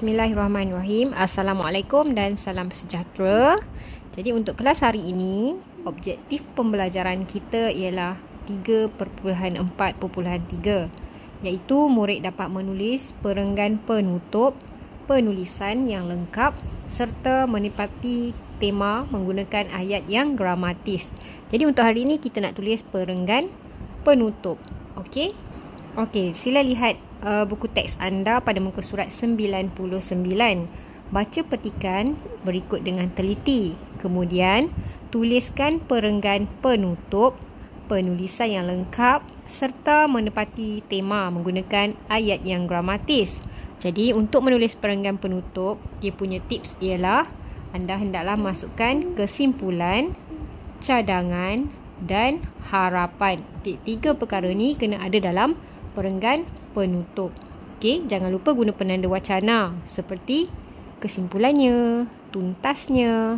Bismillahirrahmanirrahim. Assalamualaikum dan salam sejahtera. Jadi untuk kelas hari ini, objektif pembelajaran kita ialah 3.4.3, iaitu murid dapat menulis perenggan penutup, penulisan yang lengkap serta menepati tema menggunakan ayat yang gramatis. Jadi untuk hari ini kita nak tulis perenggan penutup. Okey, sila lihat buku teks anda pada muka surat 99. Baca petikan berikut dengan teliti. Kemudian, tuliskan perenggan penutup, penulisan yang lengkap serta menepati tema menggunakan ayat yang gramatis. Jadi, untuk menulis perenggan penutup, dia punya tips ialah anda hendaklah masukkan kesimpulan, cadangan dan harapan. Okey, 3 perkara ni kena ada dalam perenggan penutup. Okey, jangan lupa guna penanda wacana seperti kesimpulannya, tuntasnya,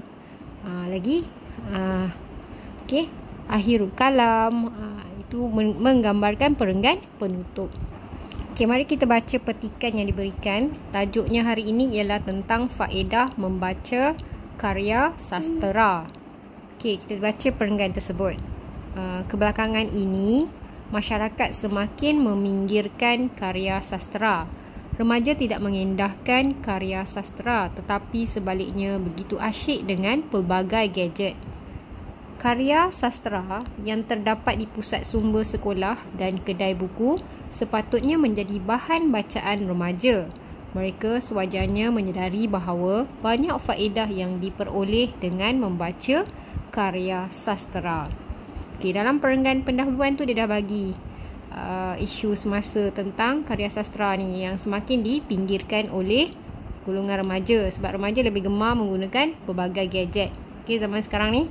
okey, akhirul kalam, itu menggambarkan perenggan penutup. Okey, mari kita baca petikan yang diberikan. Tajuknya hari ini ialah tentang faedah membaca karya sastera. Okey, kita baca perenggan tersebut. Kebelakangan ini, masyarakat semakin meminggirkan karya sastera. Remaja tidak mengendahkan karya sastera, tetapi sebaliknya begitu asyik dengan pelbagai gadget. Karya sastera yang terdapat di pusat sumber sekolah dan kedai buku sepatutnya menjadi bahan bacaan remaja. Mereka sewajarnya menyedari bahawa banyak faedah yang diperoleh dengan membaca karya sastera. Okay, dalam perenggan pendahuluan tu dia dah bagi isu semasa tentang karya sastera ni yang semakin dipinggirkan oleh golongan remaja sebab remaja lebih gemar menggunakan berbagai gadget. Okay, zaman sekarang ni.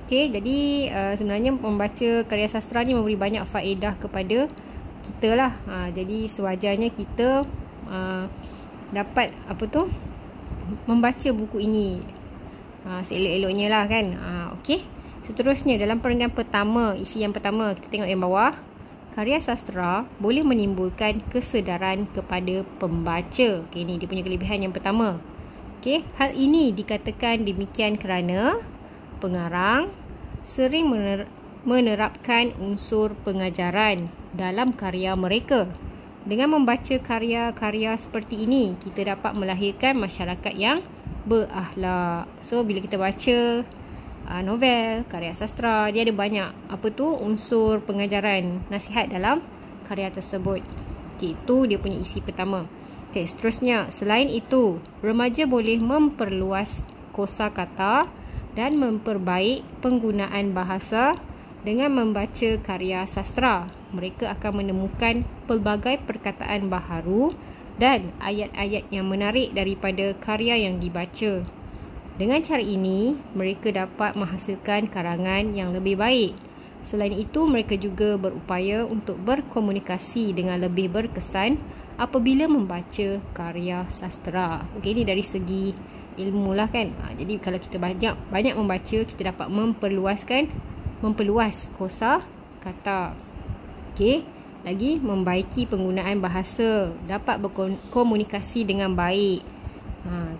Okay, jadi sebenarnya membaca karya sastera ni memberi banyak faedah kepada kita lah. Jadi sewajarnya kita dapat membaca buku ini seelok-eloknya lah kan. Okay. Seterusnya dalam perenggan pertama, isi yang pertama kita tengok yang bawah. Karya sastera boleh menimbulkan kesedaran kepada pembaca. Okey, ini dia punya kelebihan yang pertama. Okey, hal ini dikatakan demikian kerana pengarang sering menerapkan unsur pengajaran dalam karya mereka. Dengan membaca karya-karya seperti ini, kita dapat melahirkan masyarakat yang berakhlak. So bila kita baca novel, karya sastera, dia ada banyak unsur pengajaran, nasihat dalam karya tersebut. Okey, itu dia punya isi pertama. Okey, seterusnya, selain itu, remaja boleh memperluas kosakata dan memperbaik penggunaan bahasa dengan membaca karya sastera. Mereka akan menemukan pelbagai perkataan baharu dan ayat-ayat yang menarik daripada karya yang dibaca. Dengan cara ini, mereka dapat menghasilkan karangan yang lebih baik. Selain itu, mereka juga berupaya untuk berkomunikasi dengan lebih berkesan apabila membaca karya sastera. Okey, ini dari segi ilmu lah kan. Jadi kalau kita banyak membaca, kita dapat memperluas kosa kata. Okey, lagi membaiki penggunaan bahasa, dapat berkomunikasi dengan baik.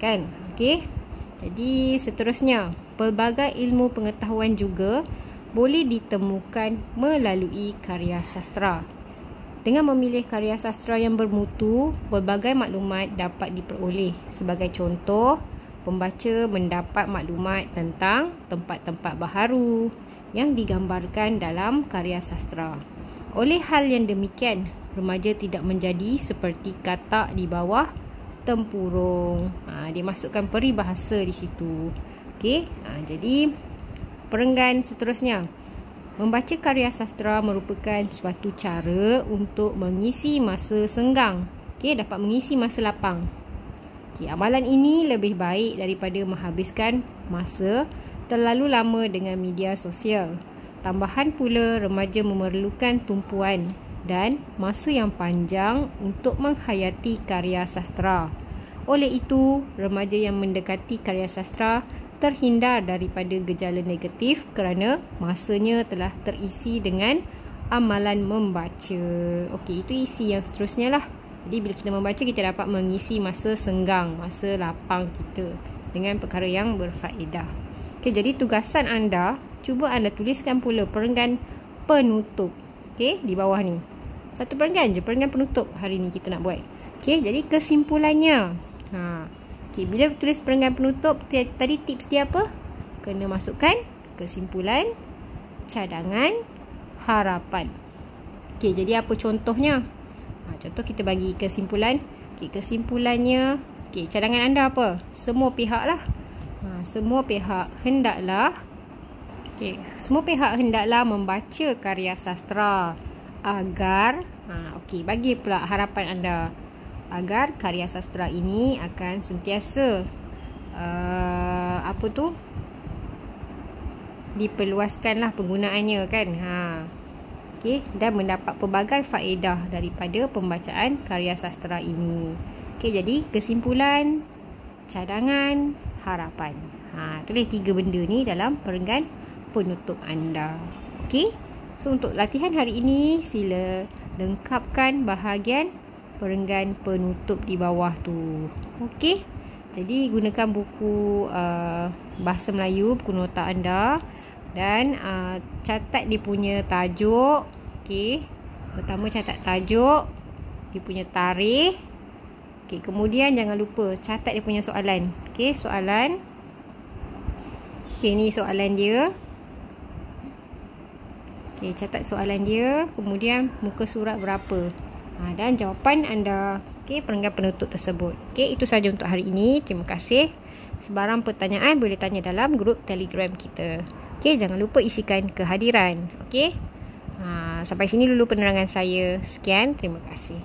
Kan? Okey. Jadi seterusnya, pelbagai ilmu pengetahuan juga boleh ditemukan melalui karya sastera. Dengan memilih karya sastera yang bermutu, pelbagai maklumat dapat diperoleh. Sebagai contoh, pembaca mendapat maklumat tentang tempat-tempat baharu yang digambarkan dalam karya sastera. Oleh hal yang demikian, remaja tidak menjadi seperti katak di bawah tempurung. Dia masukkan peribahasa di situ. Okey, jadi perenggan seterusnya. Membaca karya sastera merupakan suatu cara untuk mengisi masa senggang. Okey, dapat mengisi masa lapang. Okey, amalan ini lebih baik daripada menghabiskan masa terlalu lama dengan media sosial. Tambahan pula, remaja memerlukan tumpuan dan masa yang panjang untuk menghayati karya sastera. Oleh itu, remaja yang mendekati karya sastera terhindar daripada gejala negatif kerana masanya telah terisi dengan amalan membaca. Okey, itu isi yang seterusnya lah. Jadi bila kita membaca, kita dapat mengisi masa senggang, masa lapang kita dengan perkara yang berfaedah. Okey, jadi tugasan anda, cuba anda tuliskan pula perenggan penutup. Okey, di bawah ni. Satu perenggan je, perenggan penutup hari ni kita nak buat. Okey, jadi kesimpulannya. Okey, bila tulis perenggan penutup, tadi tips dia apa? Kena masukkan kesimpulan, cadangan, harapan. Okey, jadi apa contohnya? Contoh kita bagi kesimpulan. Okay, kesimpulannya, cadangan anda apa? Semua pihak lah. Semua pihak hendaklah membaca karya sastra agar, bagi pula harapan anda agar karya sastra ini akan sentiasa diperluaskanlah penggunaannya kan. Dan mendapat pelbagai faedah daripada pembacaan karya sastra ini. Jadi kesimpulan, cadangan, harapan. Tulis 3 benda ni dalam perenggan penutup anda. So untuk latihan hari ini, sila lengkapkan bahagian perenggan penutup di bawah tu. Jadi gunakan buku Bahasa Melayu, buku nota anda, dan catat dia punya tajuk. Pertama catat tajuk, dia punya tarikh. Kemudian jangan lupa catat dia punya soalan. Soalan. Ni soalan dia. Catat soalan dia, kemudian muka surat berapa, dan jawapan anda. Perenggan penutup tersebut. Itu sahaja untuk hari ini. Terima kasih. Sebarang pertanyaan boleh tanya dalam grup Telegram kita. Jangan lupa isikan kehadiran. Sampai sini dulu penerangan saya. Sekian, terima kasih.